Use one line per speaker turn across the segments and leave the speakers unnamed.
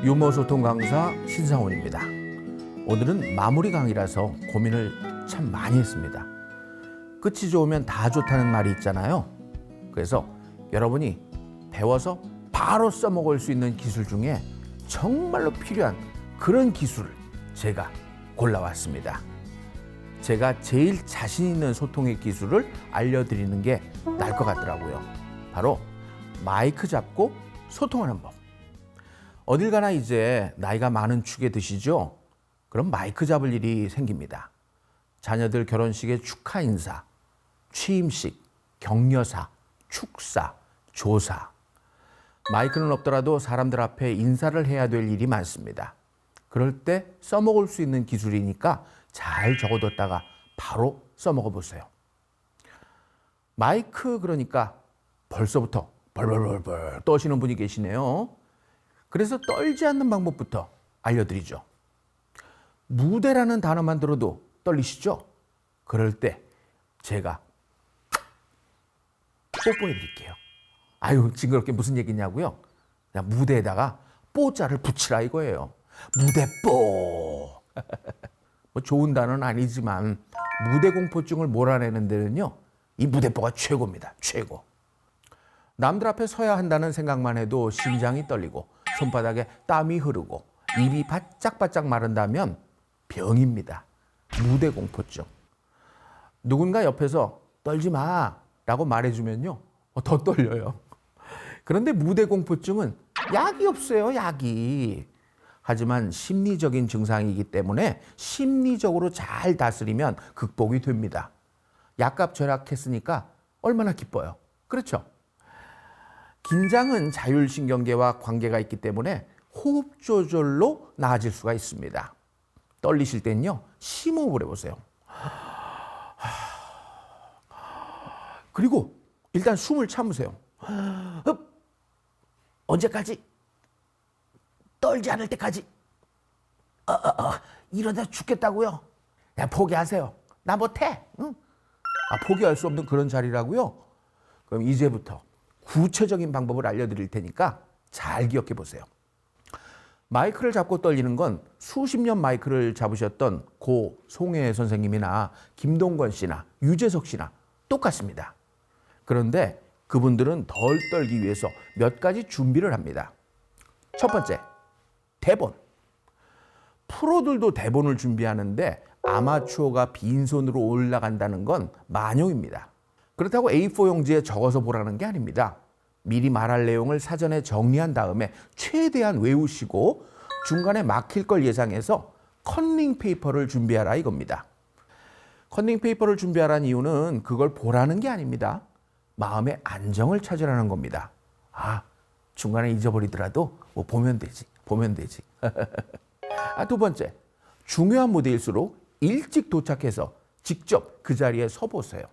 유머 소통 강사 신상훈입니다. 오늘은 마무리 강의라서 고민을 참 많이 했습니다. 끝이 좋으면 다 좋다는 말이 있잖아요. 그래서 여러분이 배워서 바로 써먹을 수 있는 기술 중에 정말로 필요한 그런 기술을 제가 골라왔습니다. 제가 제일 자신 있는 소통의 기술을 알려드리는 게 나을 것 같더라고요. 바로 마이크 잡고 소통하는 법. 어딜 가나 이제 나이가 많은 축에 드시죠? 그럼 마이크 잡을 일이 생깁니다. 자녀들 결혼식의 축하 인사, 취임식, 격려사, 축사, 조사. 마이크는 없더라도 사람들 앞에 인사를 해야 될 일이 많습니다. 그럴 때 써먹을 수 있는 기술이니까 잘 적어뒀다가 바로 써먹어 보세요. 마이크 그러니까 벌써부터 벌벌벌벌 떠시는 분이 계시네요. 그래서 떨지 않는 방법부터 알려드리죠. 무대라는 단어만 들어도 떨리시죠? 그럴 때 제가 뽀뽀해 드릴게요. 아유, 징그럽게 무슨 얘기냐고요? 그냥 무대에다가 뽀자를 붙이라 이거예요. 무대뽀. 뭐 좋은 단어는 아니지만 무대 공포증을 몰아내는 데는요, 이 무대뽀가 최고입니다. 최고. 남들 앞에 서야 한다는 생각만 해도 심장이 떨리고 손바닥에 땀이 흐르고 입이 바짝바짝 마른다면 병입니다. 무대 공포증. 누군가 옆에서 떨지 마라고 말해주면요, 더 떨려요. 그런데 무대 공포증은 약이 없어요, 약이. 하지만 심리적인 증상이기 때문에 심리적으로 잘 다스리면 극복이 됩니다. 약값 절약했으니까 얼마나 기뻐요. 그렇죠? 긴장은 자율신경계와 관계가 있기 때문에 호흡 조절로 나아질 수가 있습니다. 떨리실 땐요, 심호흡을 해보세요. 그리고 일단 숨을 참으세요. 언제까지? 떨지 않을 때까지. 이러다 죽겠다고요? 야, 포기하세요. 나 못해. 응? 포기할 수 없는 그런 자리라고요? 그럼 이제부터 구체적인 방법을 알려드릴 테니까 잘 기억해 보세요. 마이크를 잡고 떨리는 건 수십 년 마이크를 잡으셨던 고 송혜 선생님이나 김동건 씨나 유재석 씨나 똑같습니다. 그런데 그분들은 덜 떨기 위해서 몇 가지 준비를 합니다. 첫 번째, 대본. 프로들도 대본을 준비하는데 아마추어가 빈손으로 올라간다는 건 만용입니다. 그렇다고 A4 용지에 적어서 보라는 게 아닙니다. 미리 말할 내용을 사전에 정리한 다음에 최대한 외우시고 중간에 막힐 걸 예상해서 컨닝 페이퍼를 준비하라 이겁니다. 컨닝 페이퍼를 준비하라는 이유는 그걸 보라는 게 아닙니다. 마음의 안정을 찾으라는 겁니다. 중간에 잊어버리더라도 뭐 보면 되지. 두 번째, 중요한 무대일수록 일찍 도착해서 직접 그 자리에 서보세요.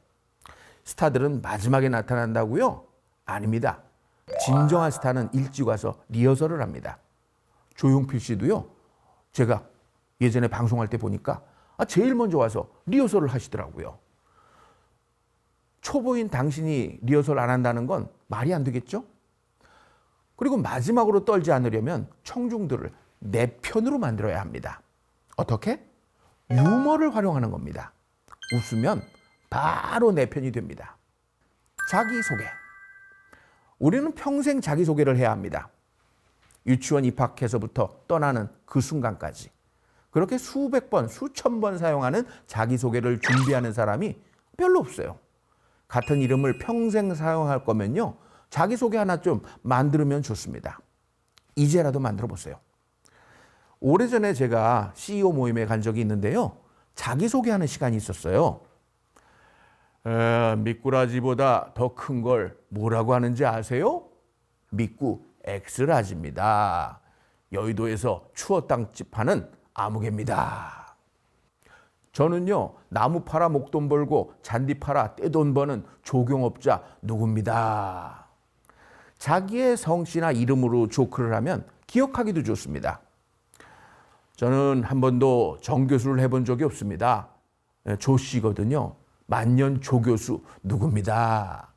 스타들은 마지막에 나타난다고요? 아닙니다. 진정한 스타는 일찍 와서 리허설을 합니다. 조용필 씨도요, 제가 예전에 방송할 때 보니까 제일 먼저 와서 리허설을 하시더라고요. 초보인 당신이 리허설 안 한다는 건 말이 안 되겠죠? 그리고 마지막으로 떨지 않으려면 청중들을 내 편으로 만들어야 합니다. 어떻게? 유머를 활용하는 겁니다. 웃으면 바로 내 편이 됩니다. 자기소개. 우리는 평생 자기소개를 해야 합니다. 유치원 입학해서부터 떠나는 그 순간까지. 그렇게 수백 번, 수천 번 사용하는 자기소개를 준비하는 사람이 별로 없어요. 같은 이름을 평생 사용할 거면요, 자기소개 하나 좀 만들면 좋습니다. 이제라도 만들어 보세요. 오래전에 제가 CEO 모임에 간 적이 있는데요, 자기소개하는 시간이 있었어요. 미꾸라지보다 더 큰 걸 뭐라고 하는지 아세요? 미꾸 엑스라지입니다. 여의도에서 추어 땅집 파는 아무개입니다. 저는요, 나무 팔아 목돈 벌고 잔디 팔아 떼돈 버는 조경업자 누구입니다. 자기의 성씨나 이름으로 조크를 하면 기억하기도 좋습니다. 저는 한 번도 정교수를 해본 적이 없습니다. 조씨거든요. 만년 조교수 누구입니다.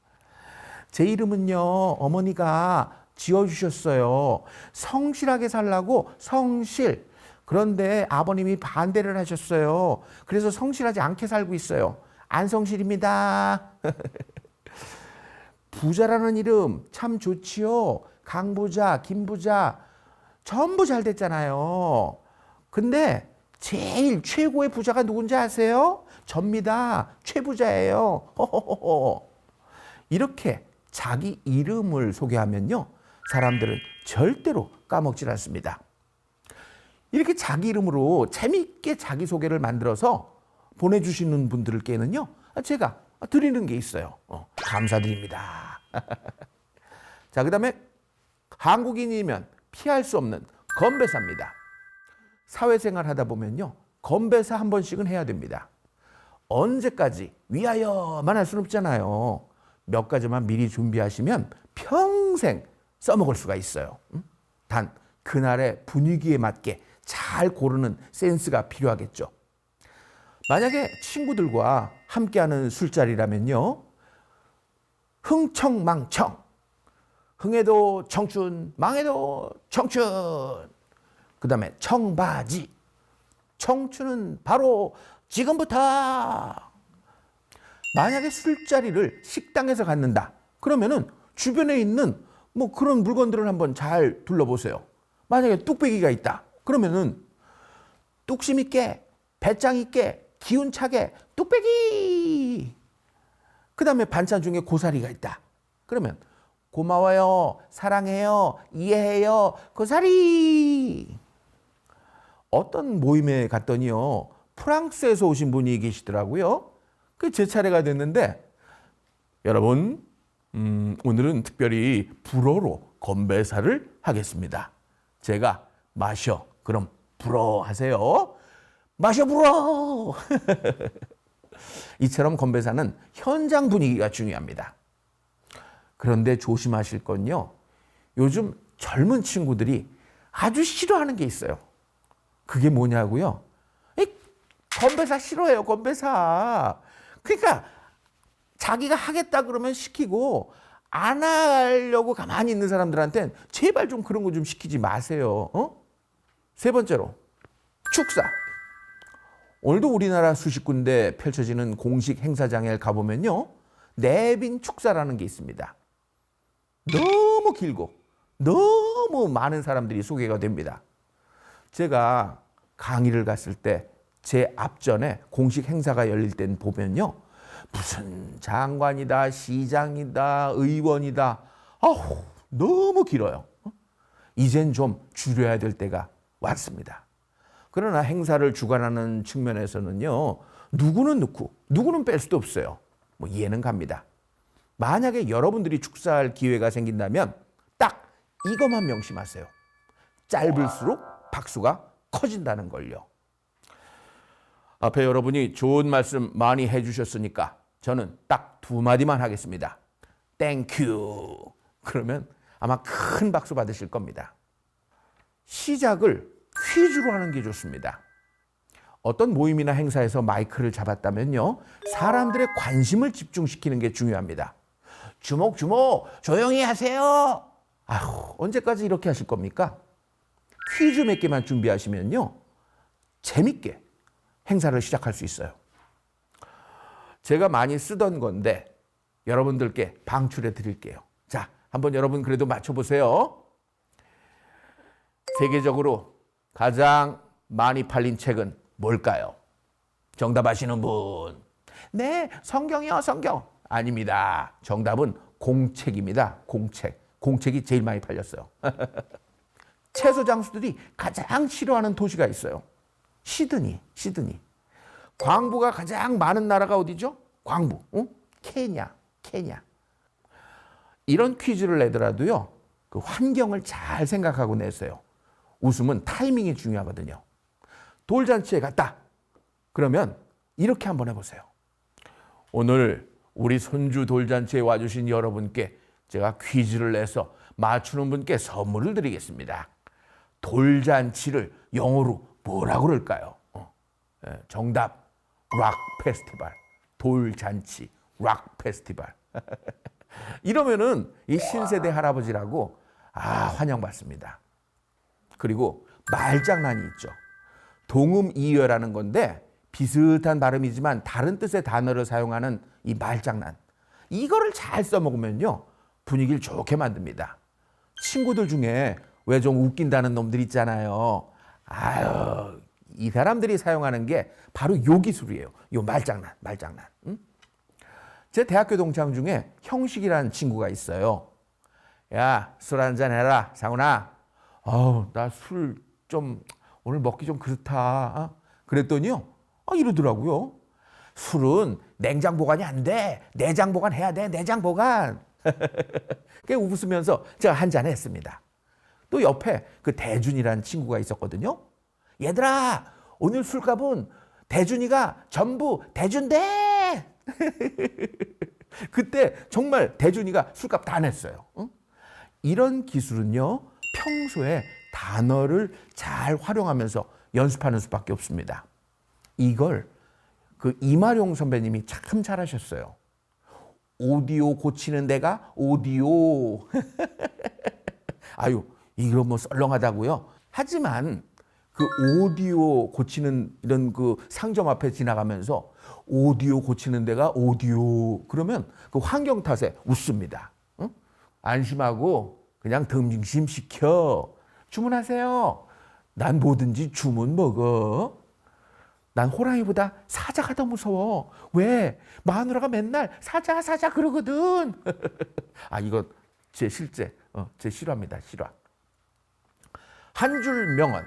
제 이름은요, 어머니가 지어주셨어요. 성실하게 살라고 성실. 그런데 아버님이 반대를 하셨어요. 그래서 성실하지 않게 살고 있어요. 안성실입니다. 부자라는 이름 참 좋지요. 강부자, 김부자 전부 잘 됐잖아요. 근데 제일 최고의 부자가 누군지 아세요? 접니다. 최부자예요. 호호호호. 이렇게 자기 이름을 소개하면요, 사람들은 절대로 까먹질 않습니다. 이렇게 자기 이름으로 재미있게 자기소개를 만들어서 보내주시는 분들께는요, 제가 드리는 게 있어요. 감사드립니다. 자, 그 다음에 한국인이면 피할 수 없는 건배사입니다. 사회생활 하다 보면요, 건배사 한 번씩은 해야 됩니다. 언제까지 위하여만 할 수는 없잖아요. 몇 가지만 미리 준비하시면 평생 써먹을 수가 있어요. 단 그날의 분위기에 맞게 잘 고르는 센스가 필요하겠죠. 만약에 친구들과 함께하는 술자리라면요, 흥청망청, 흥해도 청춘, 망해도 청춘, 그 다음에 청바지, 청춘은 바로 지금부터. 만약에 술자리를 식당에서 갖는다 그러면은 주변에 있는 뭐 그런 물건들을 한번 잘 둘러보세요. 만약에 뚝배기가 있다 그러면은 뚝심 있게, 배짱 있게, 기운차게 뚝배기. 그 다음에 반찬 중에 고사리가 있다 그러면 고마워요, 사랑해요, 이해해요, 고사리. 어떤 모임에 갔더니요, 프랑스에서 오신 분이 계시더라고요. 그 제 차례가 됐는데, 여러분, 오늘은 특별히 불어로 건배사를 하겠습니다. 제가 마셔, 그럼 불어 하세요. 마셔 불어. 이처럼 건배사는 현장 분위기가 중요합니다. 그런데 조심하실 건요, 요즘 젊은 친구들이 아주 싫어하는 게 있어요. 그게 뭐냐고요? 건배사 싫어해요, 건배사. 그러니까 자기가 하겠다 그러면 시키고 안 하려고 가만히 있는 사람들한테는 제발 좀 그런 거 좀 시키지 마세요. 세 번째로, 축사. 오늘도 우리나라 수십 군데 펼쳐지는 공식 행사장에 가보면요, 내빈 축사라는 게 있습니다. 너무 길고 너무 많은 사람들이 소개가 됩니다. 제가 강의를 갔을 때 제 앞전에 공식 행사가 열릴 땐 보면요, 무슨 장관이다, 시장이다, 의원이다, 아우 너무 길어요. 이젠 좀 줄여야 될 때가 왔습니다. 그러나 행사를 주관하는 측면에서는요, 누구는 넣고 누구는 뺄 수도 없어요. 뭐 이해는 갑니다. 만약에 여러분들이 축사할 기회가 생긴다면 딱 이것만 명심하세요. 짧을수록 박수가 커진다는 걸요. 앞에 여러분이 좋은 말씀 많이 해주셨으니까 저는 딱 두 마디만 하겠습니다. 땡큐. 그러면 아마 큰 박수 받으실 겁니다. 시작을 퀴즈로 하는 게 좋습니다. 어떤 모임이나 행사에서 마이크를 잡았다면요, 사람들의 관심을 집중시키는 게 중요합니다. 주목주목, 조용히 하세요. 아휴, 언제까지 이렇게 하실 겁니까? 퀴즈 몇 개만 준비하시면요, 재밌게 행사를 시작할 수 있어요. 제가 많이 쓰던 건데 여러분들께 방출해 드릴게요. 자, 한번 여러분 그래도 맞춰보세요. 세계적으로 가장 많이 팔린 책은 뭘까요? 정답 아시는 분? 네, 성경이요, 성경. 아닙니다. 정답은 공책입니다. 공책. 공책이 제일 많이 팔렸어요. 채소 장수들이 가장 싫어하는 도시가 있어요. 시드니. 광부가 가장 많은 나라가 어디죠? 광부. 케냐. 이런 퀴즈를 내더라도요, 그 환경을 잘 생각하고 냈어요. 웃음은 타이밍이 중요하거든요. 돌잔치에 갔다 그러면 이렇게 한번 해보세요. 오늘 우리 손주 돌잔치에 와주신 여러분께 제가 퀴즈를 내서 맞추는 분께 선물을 드리겠습니다. 돌잔치를 영어로 뭐라고 그럴까요? 정답, 락 페스티벌. 돌잔치, 락 페스티벌. 이러면은 이 신세대 할아버지라고 환영받습니다. 그리고 말장난이 있죠. 동음이어라는 건데 비슷한 발음이지만 다른 뜻의 단어를 사용하는 이 말장난. 이거를 잘 써먹으면요, 분위기를 좋게 만듭니다. 친구들 중에 왜 좀 웃긴다는 놈들 있잖아요. 이 사람들이 사용하는 게 바로 요 기술이에요. 요 말장난. 응? 제 대학교 동창 중에 형식이라는 친구가 있어요. 야, 술 한잔 해라, 상훈아. 나 술 좀 오늘 먹기 좀 그렇다. 그랬더니요, 이러더라고요. 술은 냉장 보관이 안 돼. 내장 보관해야 돼. 내장 보관. 웃으면서 제가 한잔 했습니다. 또 옆에 그 대준이라는 친구가 있었거든요. 얘들아, 오늘 술값은 대준이가 전부 대준대. 그때 정말 대준이가 술값 다 냈어요. 응? 이런 기술은요, 평소에 단어를 잘 활용하면서 연습하는 수밖에 없습니다. 이걸 그 이마룡 선배님이 참 잘하셨어요. 오디오 고치는 데가 오디오. 이거 뭐 썰렁하다고요? 하지만 그 오디오 고치는 이런 그 상점 앞에 지나가면서 오디오 고치는 데가 오디오 그러면 그 환경 탓에 웃습니다. 응? 안심하고 그냥 등심 시켜. 주문하세요. 난 뭐든지 주문 먹어. 난 호랑이보다 사자가 더 무서워. 왜? 마누라가 맨날 사자 그러거든. 이거 제 실제, 제 실화입니다. 실화. 한 줄 명언.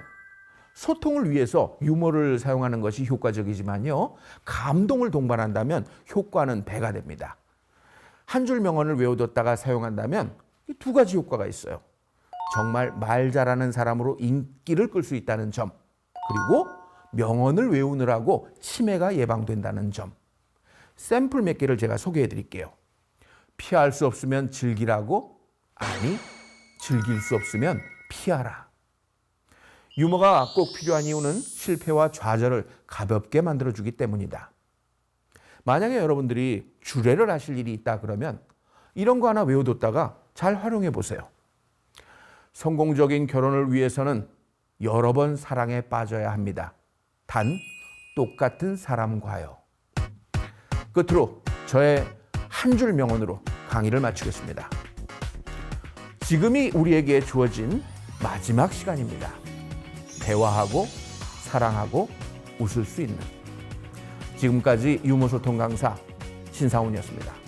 소통을 위해서 유머를 사용하는 것이 효과적이지만요, 감동을 동반한다면 효과는 배가 됩니다. 한 줄 명언을 외워뒀다가 사용한다면 두 가지 효과가 있어요. 정말 말 잘하는 사람으로 인기를 끌 수 있다는 점, 그리고 명언을 외우느라고 치매가 예방된다는 점. 샘플 몇 개를 제가 소개해 드릴게요. 피할 수 없으면 즐기라고? 아니, 즐길 수 없으면 피하라. 유머가 꼭 필요한 이유는 실패와 좌절을 가볍게 만들어주기 때문이다. 만약에 여러분들이 주례를 하실 일이 있다 그러면 이런 거 하나 외워뒀다가 잘 활용해 보세요. 성공적인 결혼을 위해서는 여러 번 사랑에 빠져야 합니다. 단 똑같은 사람과요. 끝으로 저의 한 줄 명언으로 강의를 마치겠습니다. 지금이 우리에게 주어진 마지막 시간입니다. 대화하고 사랑하고 웃을 수 있는. 지금까지 유머소통 강사 신상훈이었습니다.